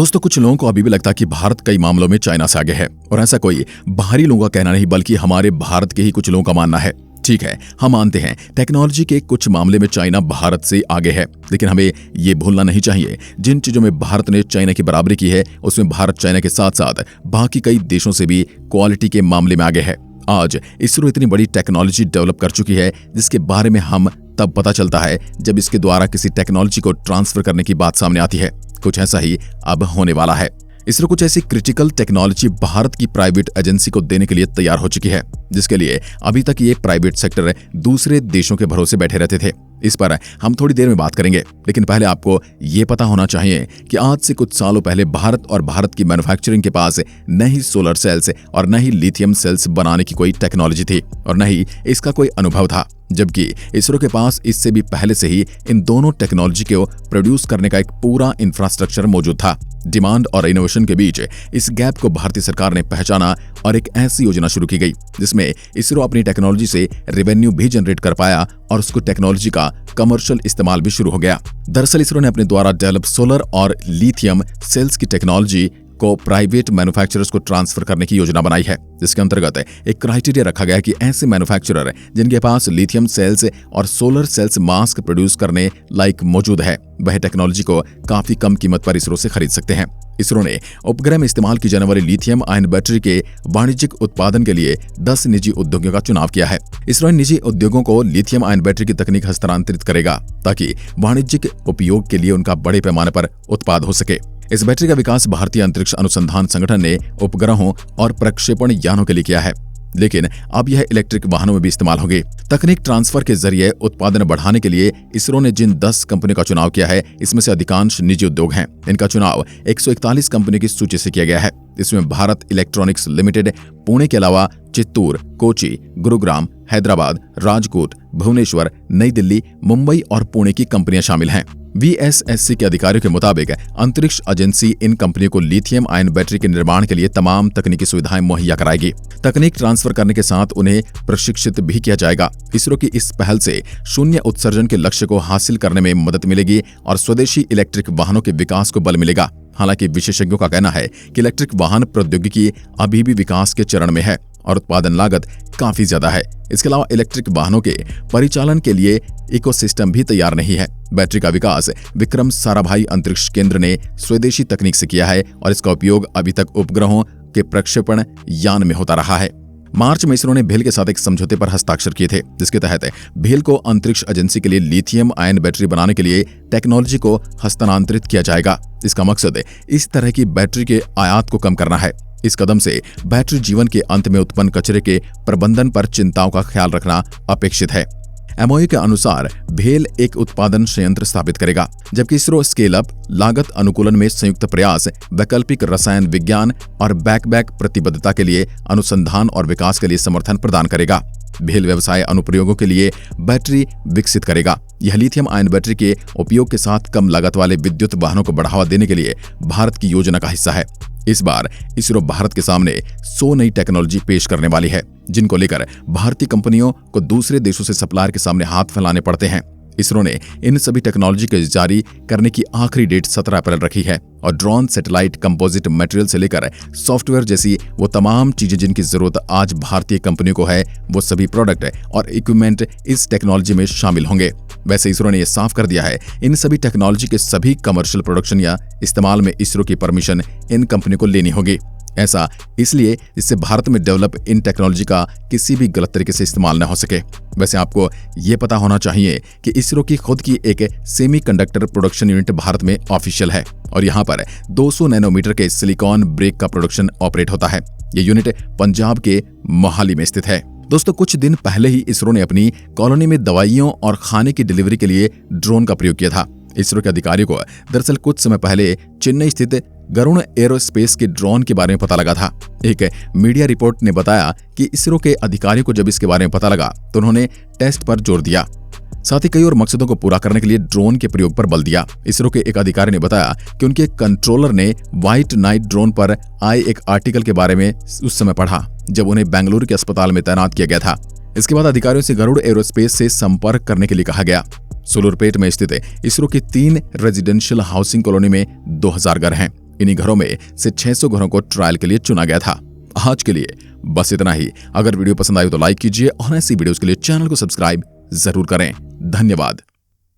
दोस्तों, कुछ लोगों को अभी भी लगता है कि भारत कई मामलों में चाइना से आगे है, और ऐसा कोई बाहरी लोगों का कहना नहीं बल्कि हमारे भारत के ही कुछ लोगों का मानना है। ठीक है, हम मानते हैं टेक्नोलॉजी के कुछ मामले में चाइना भारत से आगे है, लेकिन हमें ये भूलना नहीं चाहिए जिन चीजों में भारत ने चाइना की बराबरी की है उसमें भारत चाइना के साथ साथ बाकी कई देशों से भी क्वालिटी के मामले में आगे है। आज इसरो इतनी बड़ी टेक्नोलॉजी डेवलप कर चुकी है जिसके बारे में हम तब पता चलता है जब इसके द्वारा किसी टेक्नोलॉजी को ट्रांसफर करने की बात सामने आती है। कुछ ऐसा ही अब होने वाला है। इसरो कुछ ऐसी क्रिटिकल टेक्नोलॉजी भारत की प्राइवेट एजेंसी को देने के लिए तैयार हो चुकी है जिसके लिए अभी तक ये प्राइवेट सेक्टर दूसरे देशों के भरोसे बैठे रहते थे। इस पर हम थोड़ी देर में बात करेंगे, लेकिन पहले आपको ये पता होना चाहिए कि आज से कुछ सालों पहले भारत और भारत की मैन्युफैक्चरिंग के पास न ही सोलर सेल्स और न ही लिथियम सेल्स बनाने की कोई टेक्नोलॉजी थी और न ही इसका कोई अनुभव था, जबकि इसरो के पास इससे भी पहले से ही इन दोनों टेक्नोलॉजी को प्रोड्यूस करने का एक पूरा इंफ्रास्ट्रक्चर मौजूद था। डिमांड और इनोवेशन के बीच इस गैप को भारतीय सरकार ने पहचाना और एक ऐसी योजना शुरू की गई जिसमें इसरो अपनी टेक्नोलॉजी से रेवेन्यू भी जनरेट कर पाया और उसको टेक्नोलॉजी का कमर्शियल इस्तेमाल भी शुरू हो गया। दरअसल इसरो ने अपने द्वारा डेवलप सोलर और लिथियम सेल्स की टेक्नोलॉजी को प्राइवेट मैन्युफैक्चरर्स को ट्रांसफर करने की योजना बनाई है, जिसके अंतर्गत एक क्राइटेरिया रखा गया कि ऐसे मैन्युफैक्चरर जिनके पास लिथियम सेल्स और सोलर सेल्स मास्क प्रोड्यूस करने लायक मौजूद है वह टेक्नोलॉजी को काफी कम कीमत पर इसरो से खरीद सकते हैं। इसरो ने उपग्रह में इस्तेमाल की जाने वाली लिथियम आयन बैटरी के वाणिज्यिक उत्पादन के लिए 10 निजी उद्योगों का चुनाव किया है। इसरो इन निजी उद्योगों को लिथियम आयन बैटरी की तकनीक हस्तांतरित करेगा ताकि वाणिज्यिक उपयोग के लिए उनका बड़े पैमाने पर उत्पाद हो सके। इस बैटरी का विकास भारतीय अंतरिक्ष अनुसंधान संगठन ने उपग्रहों और प्रक्षेपण यानों के लिए किया है, लेकिन अब यह इलेक्ट्रिक वाहनों में भी इस्तेमाल होगी। तकनीक ट्रांसफर के जरिए उत्पादन बढ़ाने के लिए इसरो ने जिन 10 कंपनियों का चुनाव किया है इसमें से अधिकांश निजी उद्योग हैं। इनका चुनाव 141 कंपनियों की सूची से किया गया है। इसमें भारत इलेक्ट्रॉनिक्स लिमिटेड, पुणे के अलावा चित्तूर, कोची, गुरुग्राम, हैदराबाद, राजकोट, भुवनेश्वर, नई दिल्ली, मुंबई और पुणे की कंपनियां शामिल हैं। VSSC के अधिकारियों के मुताबिक अंतरिक्ष एजेंसी इन कंपनियों को लिथियम आयन बैटरी के निर्माण के लिए तमाम तकनीकी सुविधाएं मुहैया कराएगी। तकनीक ट्रांसफर करने के साथ उन्हें प्रशिक्षित भी किया जाएगा। इसरो की इस पहल से शून्य उत्सर्जन के लक्ष्य को हासिल करने में मदद मिलेगी और स्वदेशी इलेक्ट्रिक वाहनों के विकास को बल मिलेगा। हालांकि विशेषज्ञों का कहना है कि इलेक्ट्रिक वाहन प्रौद्योगिकी अभी भी विकास के चरण में है और उत्पादन लागत काफी ज्यादा है। इसके अलावा इलेक्ट्रिक वाहनों के परिचालन के लिए इकोसिस्टम भी तैयार नहीं है। बैटरी का विकास विक्रम साराभाई अंतरिक्ष केंद्र ने स्वदेशी तकनीक से किया है और इसका उपयोग अभी तक उपग्रहों के प्रक्षेपण यान में होता रहा है। मार्च में इसरो ने भेल के साथ एक समझौते पर हस्ताक्षर किए थे, जिसके तहत भेल को अंतरिक्ष एजेंसी के लिए लिथियम आयन बैटरी बनाने के लिए टेक्नोलॉजी को हस्तांतरित किया जाएगा। इसका मकसद इस तरह की बैटरी के आयात को कम करना है। इस कदम से बैटरी जीवन के अंत में उत्पन्न कचरे के प्रबंधन पर चिंताओं का ख्याल रखना अपेक्षित है। MOU के अनुसार भेल एक उत्पादन संयंत्र स्थापित करेगा, जबकि इसरो स्केल अप, लागत अनुकूलन में संयुक्त प्रयास, वैकल्पिक रसायन विज्ञान और बैक प्रतिबद्धता के लिए अनुसंधान और विकास के लिए समर्थन प्रदान करेगा। भेल व्यवसाय अनुप्रयोगों के लिए बैटरी विकसित करेगा। यह लिथियम आयन बैटरी के उपयोग के साथ कम लागत वाले विद्युत वाहनों को बढ़ावा देने के लिए भारत की योजना का हिस्सा है। इस बार इसरो भारत के सामने 100 नई टेक्नोलॉजी पेश करने वाली है, जिनको लेकर भारतीय कंपनियों को दूसरे देशों से सप्लायर के सामने हाथ फैलाने पड़ते हैं। इसरो ने इन सभी टेक्नोलॉजी के जारी करने की आखिरी डेट 17 अप्रैल रखी है और ड्रोन, सैटेलाइट, कंपोजिट मटेरियल से लेकर सॉफ्टवेयर जैसी वो तमाम चीजें जिनकी जरूरत आज भारतीय कंपनियों को है वो सभी प्रोडक्ट और इक्विपमेंट इस टेक्नोलॉजी में शामिल होंगे। वैसे इसरो ने यह साफ कर दिया है इन सभी टेक्नोलॉजी के सभी कमर्शियल प्रोडक्शन या इस्तेमाल में इसरो की परमिशन इन कंपनियों को लेनी होगी। ऐसा इसलिए जिससे भारत में डेवलप इन टेक्नोलॉजी का किसी भी गलत तरीके से इस्तेमाल न हो सके। वैसे आपको ये पता होना चाहिए कि इसरो की खुद की एक सेमीकंडक्टर प्रोडक्शन यूनिट भारत में ऑफिशियल है और यहाँ पर 200 नैनोमीटर के सिलिकॉन ब्रेक का प्रोडक्शन ऑपरेट होता है। ये यूनिट पंजाब के मोहाली में स्थित है। दोस्तों, कुछ दिन पहले ही इसरो ने अपनी कॉलोनी में दवाइयों और खाने की डिलीवरी के लिए ड्रोन का प्रयोग किया था। इसरो के अधिकारियों को दरअसल कुछ समय पहले चेन्नई स्थित गरुण एरोस्पेस के ड्रोन के बारे में पता लगा था। एक मीडिया रिपोर्ट ने बताया कि इसरो के अधिकारियों को जब इसके बारे में पता लगा तो उन्होंने टेस्ट पर जोर दिया, साथ ही कई और मकसदों को पूरा करने के लिए ड्रोन के प्रयोग पर बल दिया। इसरो के एक अधिकारी ने बताया कि उनके कंट्रोलर ने व्हाइट नाइट ड्रोन पर आए एक आर्टिकल के बारे में उस समय पढ़ा जब उन्हें बेंगलुरु के अस्पताल में तैनात किया गया था। इसके बाद अधिकारियों से गरुड़ एरोस्पेस से संपर्क करने के लिए कहा गया। सुलूरपेट में स्थित इसरो की 3 रेजिडेंशियल हाउसिंग कॉलोनी में 2000 घर हैं। इन्हीं घरों में से 600 घरों को ट्रायल के लिए चुना गया था। आज के लिए बस इतना ही। अगर वीडियो पसंद आई तो लाइक कीजिए और ऐसी वीडियोस के लिए चैनल को सब्सक्राइब जरूर करें। धन्यवाद।